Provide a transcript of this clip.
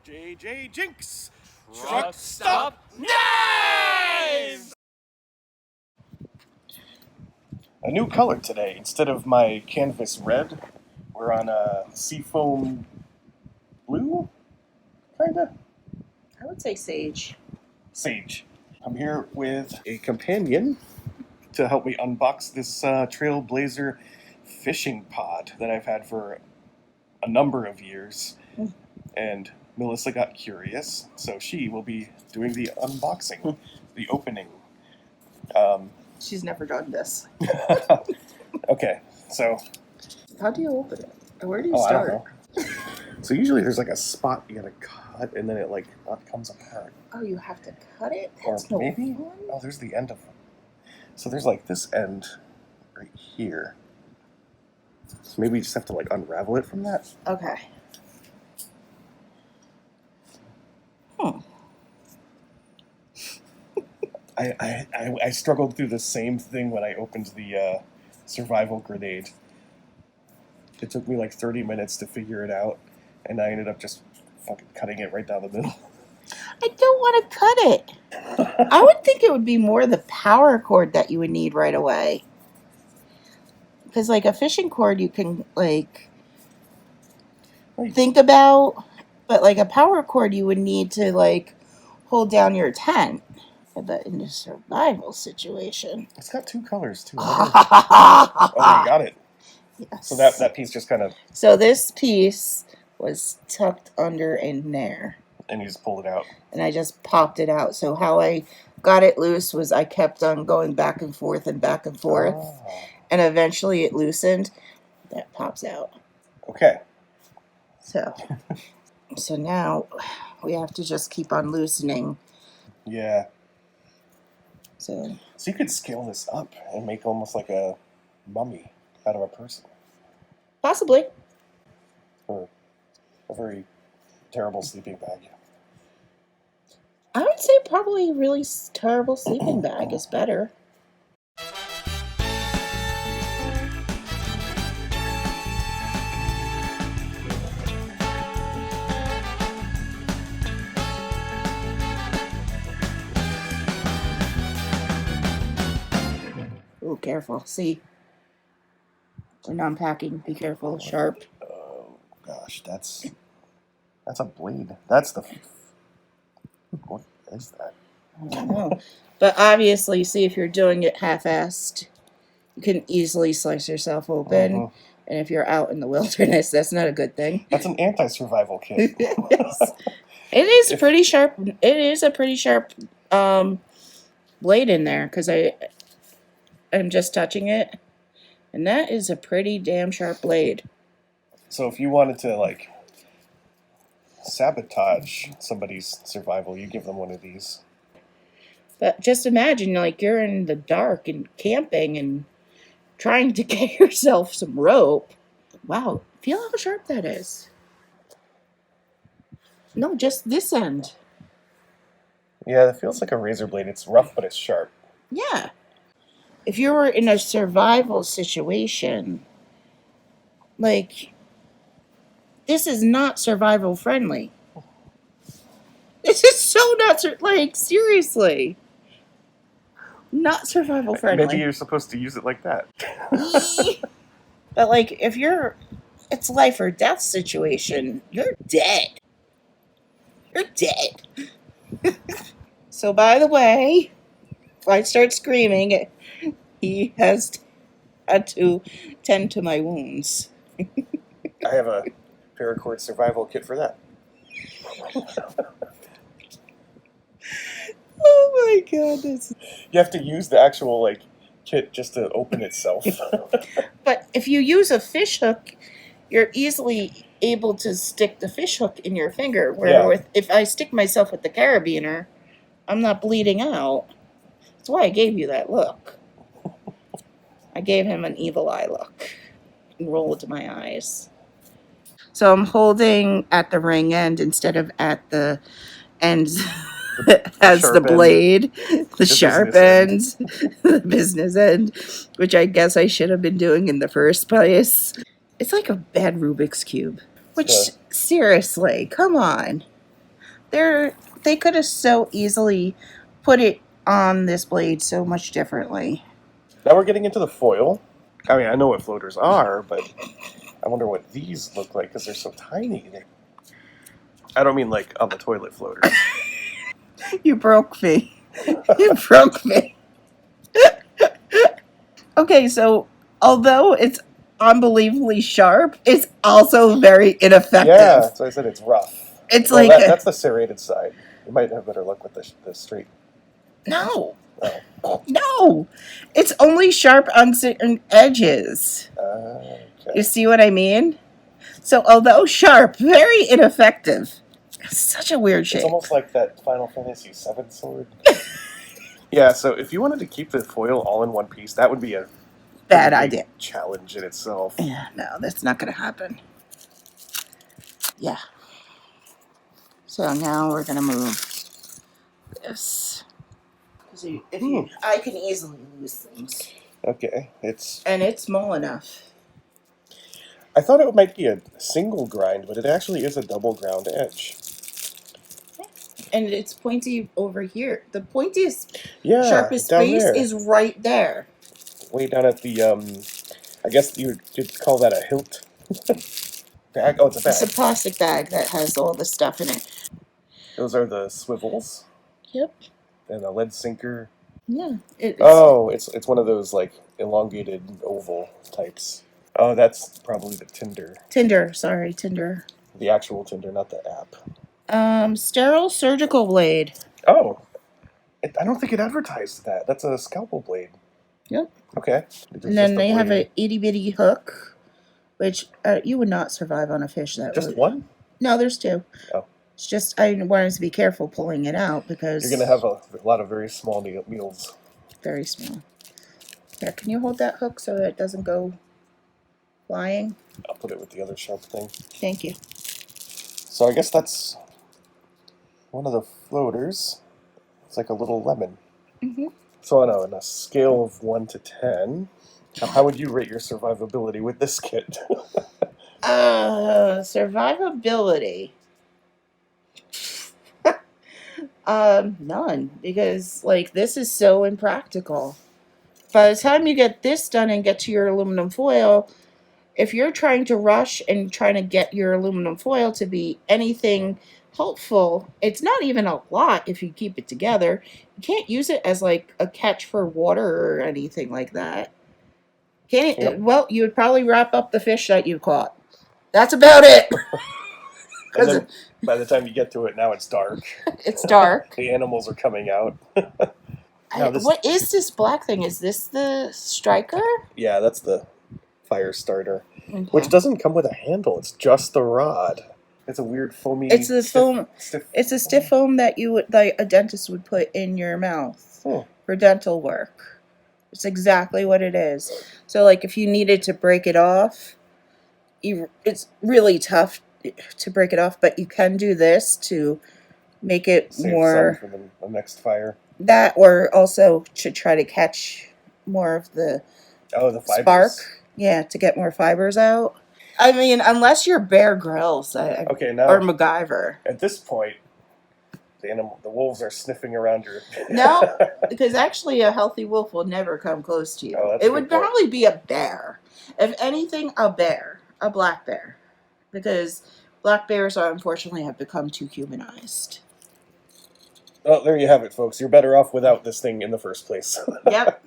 JJ Jinx! Truck Stop Knives! A new color today. Instead of my canvas red, we're on a seafoam blue, kinda? I would say sage. Sage. I'm here with a companion to help me unbox this Trailblazer fishing pod that I've had for a number of years. And Melissa got curious, so she will be doing the unboxing, the opening. She's never done this. Okay, so... How do you open it? Where do you I start? don't know. So usually there's like a spot you gotta cut, and then it like comes apart. Oh, you have to cut it? Or That's no maybe... fun. Oh, there's the end of it. So there's like this end right here. So maybe you just have to like unravel it from that. Okay. I struggled through the same thing when I opened the survival grenade. It took me like 30 minutes to figure it out, and I ended up just fucking cutting it right down the middle. I don't want to cut it. I would think it would be more the power cord that you would need right away. Because like a fishing cord you can like think about, but like a power cord you would need to like hold down your tent. But in a survival situation. It's got two colors too. Oh, you got it. Yes. So that piece just kind of... So this piece was tucked under in there. And you just pulled it out. And I just popped it out. So how I got it loose was I kept on going back and forth and back and forth. Oh. And eventually it loosened. That pops out. Okay. So now we have to just keep on loosening. Yeah. So you could scale this up and make almost like a mummy out of a person. possibly. Or a very terrible sleeping bag. I would say probably a really terrible sleeping bag is better. Oh, careful. See? We're not unpacking. Be careful. Sharp. Oh, gosh. That's a blade. That's the... What is that? I don't know. But obviously, see, if you're doing it half-assed, you can easily slice yourself open. Mm-hmm. And if you're out in the wilderness, that's not a good thing. That's an anti-survival kit. Yes. It is pretty sharp. It is a pretty sharp blade in there because I'm just touching it. And that is a pretty damn sharp blade. So if you wanted to, like, sabotage somebody's survival, you give them one of these. But just imagine, like, you're in the dark and camping and trying to get yourself some rope. Wow, feel how sharp that is. No, just this end. Yeah, it feels like a razor blade. It's rough, but it's sharp. Yeah. If you were in a survival situation, like, this is not survival friendly. This is so not, like, seriously. Not survival friendly. Maybe you're supposed to use it like that. But, like, if it's life or death situation, you're dead. You're dead. So, by the way, if I start screaming, he has had to tend to my wounds. I have a paracord survival kit for that. Oh my goodness. You have to use the actual, like, kit just to open itself. But if you use a fish hook, you're easily able to stick the fish hook in your finger. Where if I stick myself with the carabiner, I'm not bleeding out. That's why I gave you that look. I gave him an evil eye look and rolled my eyes. So I'm holding at the ring end instead of at the ends as the blade, the sharp end, the business end, which I guess I should have been doing in the first place. It's like a bad Rubik's Cube. Which, seriously, come on. They could have so easily put it on this blade so much differently. Now we're getting into the foil. I mean, I know what floaters are, but I wonder what these look like because they're so tiny. I don't mean like on the toilet floater. You broke me. You broke me. Okay, so although it's unbelievably sharp, it's also very ineffective. Yeah, so I said it's rough. It's Well, like that's the serrated side. You might have better luck with the straight. no, Oh. no, it's only sharp on certain edges. Okay. You see what I mean? So although sharp, very ineffective. It's such a weird shape. It's almost like that Final Fantasy VII sword. Yeah, so if you wanted to keep the foil all in one piece, that would be a bad big idea. challenge in itself. Yeah, no, that's not going to happen. Yeah. So now we're going to move this. I can easily lose things. Okay, And it's small enough. I thought it might be a single grind, but it actually is a double ground edge. And it's pointy over here. The pointiest, sharpest down space there. is right there. Way down at the I guess you'd call that a hilt. Bag? Oh, it's a bag. It's a plastic bag that has all the stuff in it. Those are the swivels. Yep. And a lead sinker. Yeah. It's one of those like elongated oval types. Oh, that's probably the tinder. Tinder. The actual tinder, not the app. Sterile surgical blade. Oh, I don't think it advertised that. That's a scalpel blade. Yep. Okay. And then they have a itty bitty hook, which you would not survive on a fish that Just would. one? No, there's two. Oh. It's just I wanted to be careful pulling it out because You're gonna have a lot of very small meals. very small. Here, can you hold that hook so that it doesn't go flying? I'll put it with the other sharp thing. Thank you. So I guess that's one of the floaters. It's like a little lemon. Mm-hmm. So on a scale of 1 to 10, how would you rate your survivability with this kit? Survivability. None, because like this is so impractical. By the time you get this done and get to your aluminum foil, if you're trying to rush and trying to get your aluminum foil to be anything helpful, it's not even a lot if you keep it together. You can't use it as like a catch for water or anything like that. Can you? Yep. Well, you would probably wrap up the fish that you caught. That's about it. And then by the time you get to it, now it's dark. It's dark. The animals are coming out. What is this black thing? Is this the striker? Yeah, that's the fire starter, Okay. which doesn't come with a handle. It's just the rod. It's a weird foamy. It's the foam. Stiff. It's a stiff foam that a dentist would put in your mouth for dental work. It's exactly what it is. So, like, if you needed to break it off, it's really tough to break it off, but you can do this to make it Save more some for the next fire. that, or also to try to catch more of the the fibers. spark. Yeah, to get more fibers out. I mean, unless you're Bear Grylls Okay, now or MacGyver. at this point, the wolves are sniffing around your. No, because actually a healthy wolf will never come close to you. Oh, that's a It good would point. probably be a bear. If anything, a bear. A black bear. Because black bears unfortunately have become too humanized. Oh, there you have it, folks. You're better off without this thing in the first place. Yep.